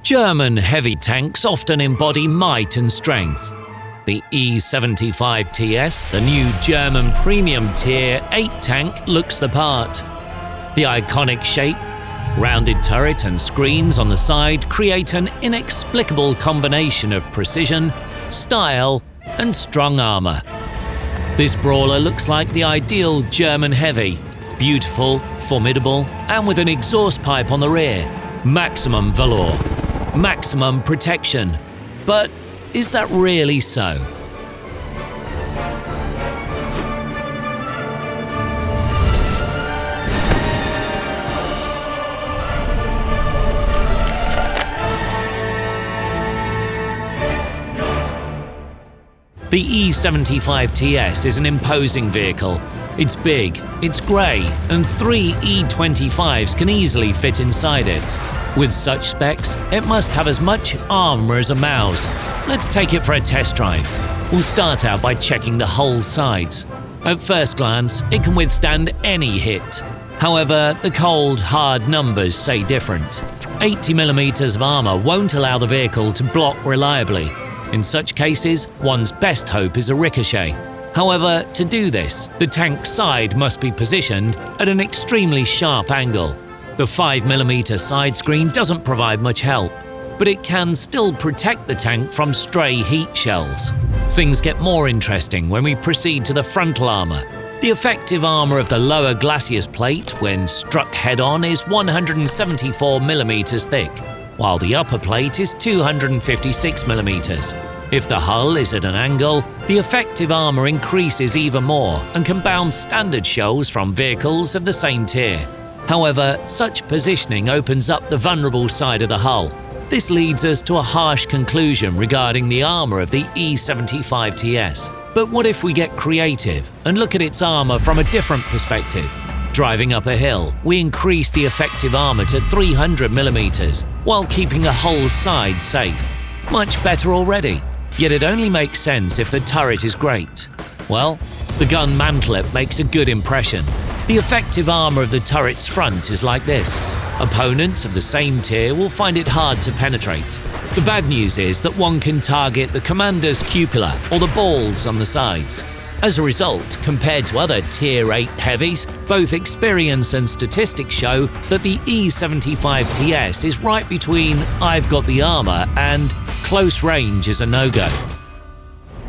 German heavy tanks often embody might and strength. The E75TS, the new German premium Tier VIII tank, looks the part. The iconic shape, rounded turret and screens on the side create an inexplicable combination of precision, style, and strong armor. This brawler looks like the ideal German heavy, beautiful, formidable, and with an exhaust pipe on the rear. Maximum velour, maximum protection. But is that really so? The E75TS is an imposing vehicle. It's big, it's grey, and 3 E25s can easily fit inside it. With such specs, it must have as much armour as a mouse. Let's take it for a test drive. We'll start out by checking the hull sides. At first glance, it can withstand any hit. However, the cold, hard numbers say different. 80mm of armour won't allow the vehicle to block reliably. In such cases, one's best hope is a ricochet. However, to do this, the tank's side must be positioned at an extremely sharp angle. The 5mm side screen doesn't provide much help, but it can still protect the tank from stray heat shells. Things get more interesting when we proceed to the frontal armour. The effective armour of the lower glacis plate, when struck head-on, is 174mm thick, while the upper plate is 256mm. If the hull is at an angle, the effective armour increases even more and can bounce standard shells from vehicles of the same tier. However, such positioning opens up the vulnerable side of the hull. This leads us to a harsh conclusion regarding the armour of the E75TS. But what if we get creative and look at its armour from a different perspective? Driving up a hill, we increase the effective armour to 300mm while keeping the hull side safe. Much better already, yet it only makes sense if the turret is great. Well, the gun mantlet makes a good impression. The effective armour of the turret's front is like this. Opponents of the same tier will find it hard to penetrate. The bad news is that one can target the commander's cupola or the balls on the sides. As a result, compared to other Tier VIII heavies, both experience and statistics show that the E75TS is right between "I've got the armour" and "close range is a no-go."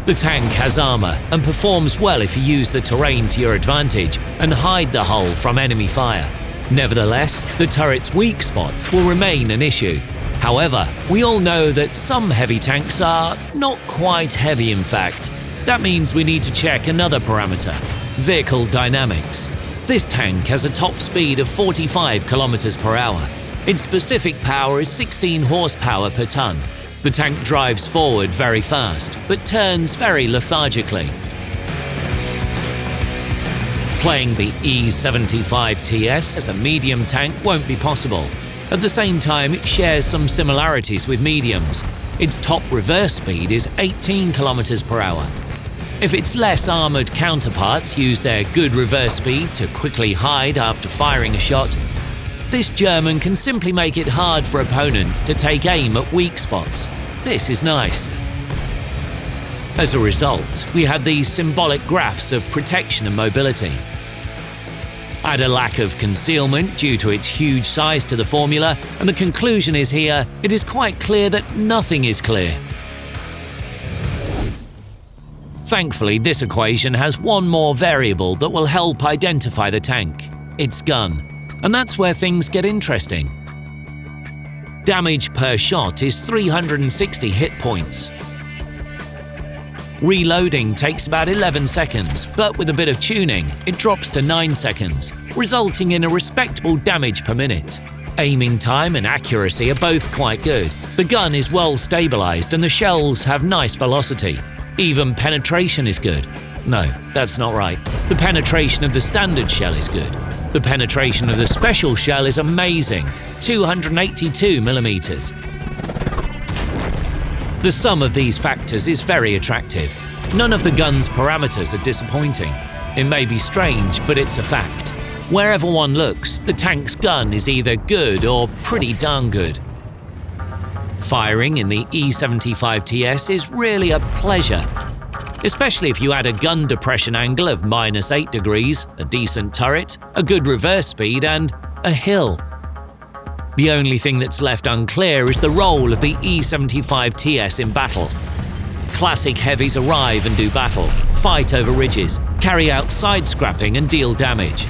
The tank has armour and performs well if you use the terrain to your advantage and hide the hull from enemy fire. Nevertheless, the turret's weak spots will remain an issue. However, we all know that some heavy tanks are not quite heavy in fact. That means we need to check another parameter: vehicle dynamics. This tank has a top speed of 45 km/h. Its specific power is 16 horsepower per ton. The tank drives forward very fast, but turns very lethargically. Playing the E75TS as a medium tank won't be possible. At the same time, it shares some similarities with mediums. Its top reverse speed is 18 km/h. If its less armoured counterparts use their good reverse speed to quickly hide after firing a shot, this German can simply make it hard for opponents to take aim at weak spots. This is nice. As a result, we have these symbolic graphs of protection and mobility. Add a lack of concealment due to its huge size to the formula, and the conclusion is here: it is quite clear that nothing is clear. Thankfully, this equation has one more variable that will help identify the tank: its gun. And that's where things get interesting. Damage per shot is 360 hit points. Reloading takes about 11 seconds, but with a bit of tuning, it drops to 9 seconds, resulting in a respectable damage per minute. Aiming time and accuracy are both quite good. The gun is well stabilized and the shells have nice velocity. Even penetration is good. No, that's not right. The penetration of the standard shell is good. The penetration of the special shell is amazing, 282mm. The sum of these factors is very attractive. None of the gun's parameters are disappointing. It may be strange, but it's a fact. Wherever one looks, the tank's gun is either good or pretty darn good. Firing in the E75TS is really a pleasure, especially if you add a gun depression angle of -8 degrees, a decent turret, a good reverse speed, and a hill. The only thing that's left unclear is the role of the E75TS in battle. Classic heavies arrive and do battle, fight over ridges, carry out side-scrapping and deal damage.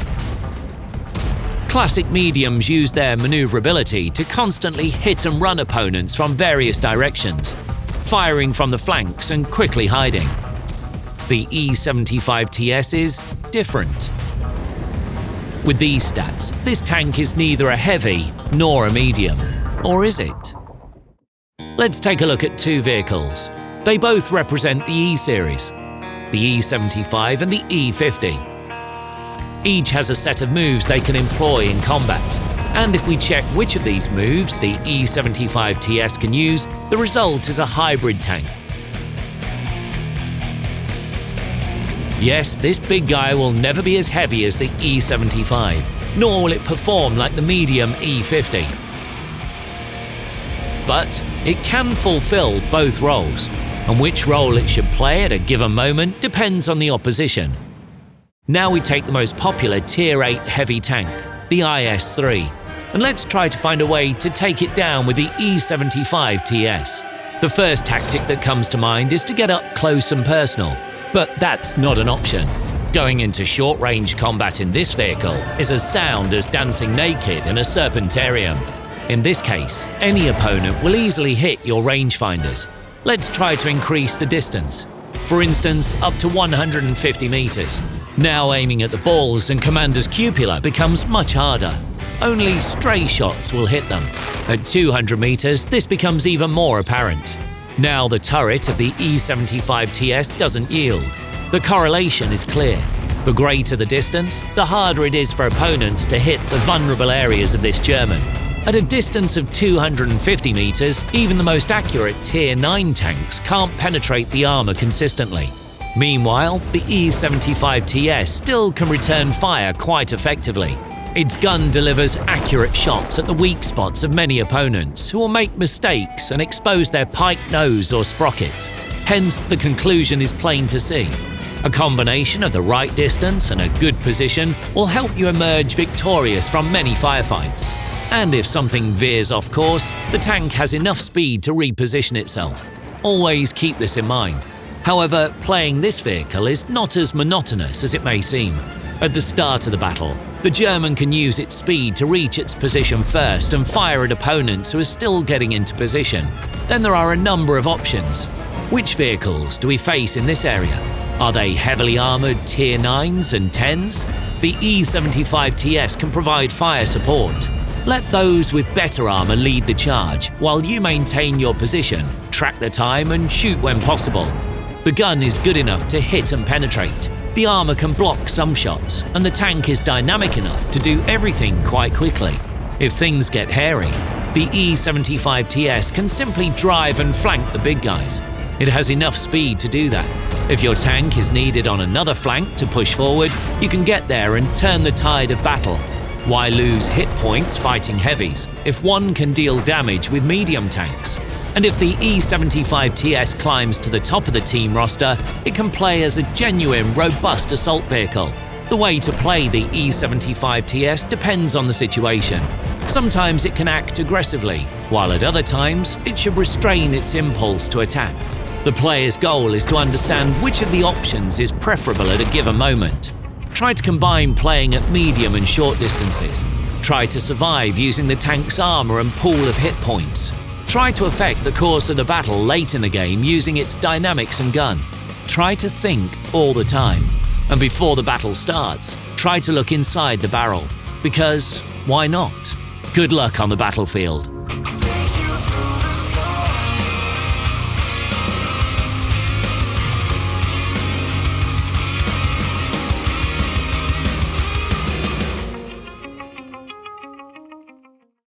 Classic mediums use their maneuverability to constantly hit and run opponents from various directions, firing from the flanks and quickly hiding. The E75TS is different. With these stats, this tank is neither a heavy nor a medium, or is it? Let's take a look at two vehicles. They both represent the E-series, the E75 and the E50. Each has a set of moves they can employ in combat, and if we check which of these moves the E75TS can use, the result is a hybrid tank. Yes, this big guy will never be as heavy as the E75, nor will it perform like the medium E50. But it can fulfill both roles, and which role it should play at a given moment depends on the opposition. Now we take the most popular Tier VIII heavy tank, the IS-3, and let's try to find a way to take it down with the E75TS. The first tactic that comes to mind is to get up close and personal, but that's not an option. Going into short-range combat in this vehicle is as sound as dancing naked in a serpentarium. In this case, any opponent will easily hit your rangefinders. Let's try to increase the distance. For instance, up to 150 meters. Now aiming at the balls and commander's cupola becomes much harder. Only stray shots will hit them. At 200 meters, this becomes even more apparent. Now the turret of the E75TS doesn't yield. The correlation is clear. The greater the distance, the harder it is for opponents to hit the vulnerable areas of this German. At a distance of 250 meters, even the most accurate Tier IX tanks can't penetrate the armor consistently. Meanwhile, the E75TS still can return fire quite effectively. Its gun delivers accurate shots at the weak spots of many opponents who will make mistakes and expose their pike nose or sprocket. Hence, the conclusion is plain to see. A combination of the right distance and a good position will help you emerge victorious from many firefights. And if something veers off course, the tank has enough speed to reposition itself. Always keep this in mind. However, playing this vehicle is not as monotonous as it may seem. At the start of the battle, the German can use its speed to reach its position first and fire at opponents who are still getting into position. Then there are a number of options. Which vehicles do we face in this area? Are they heavily armoured Tier 9s and 10s? The E75TS can provide fire support. Let those with better armour lead the charge, while you maintain your position, track the time and shoot when possible. The gun is good enough to hit and penetrate. The armour can block some shots, and the tank is dynamic enough to do everything quite quickly. If things get hairy, the E75TS can simply drive and flank the big guys. It has enough speed to do that. If your tank is needed on another flank to push forward, you can get there and turn the tide of battle. Why lose hit points fighting heavies if one can deal damage with medium tanks? And if the E75TS climbs to the top of the team roster, it can play as a genuine, robust assault vehicle. The way to play the E75TS depends on the situation. Sometimes it can act aggressively, while at other times it should restrain its impulse to attack. The player's goal is to understand which of the options is preferable at a given moment. Try to combine playing at medium and short distances. Try to survive using the tank's armor and pool of hit points. Try to affect the course of the battle late in the game using its dynamics and gun. Try to think all the time. And before the battle starts, try to look inside the barrel. Because why not? Good luck on the battlefield.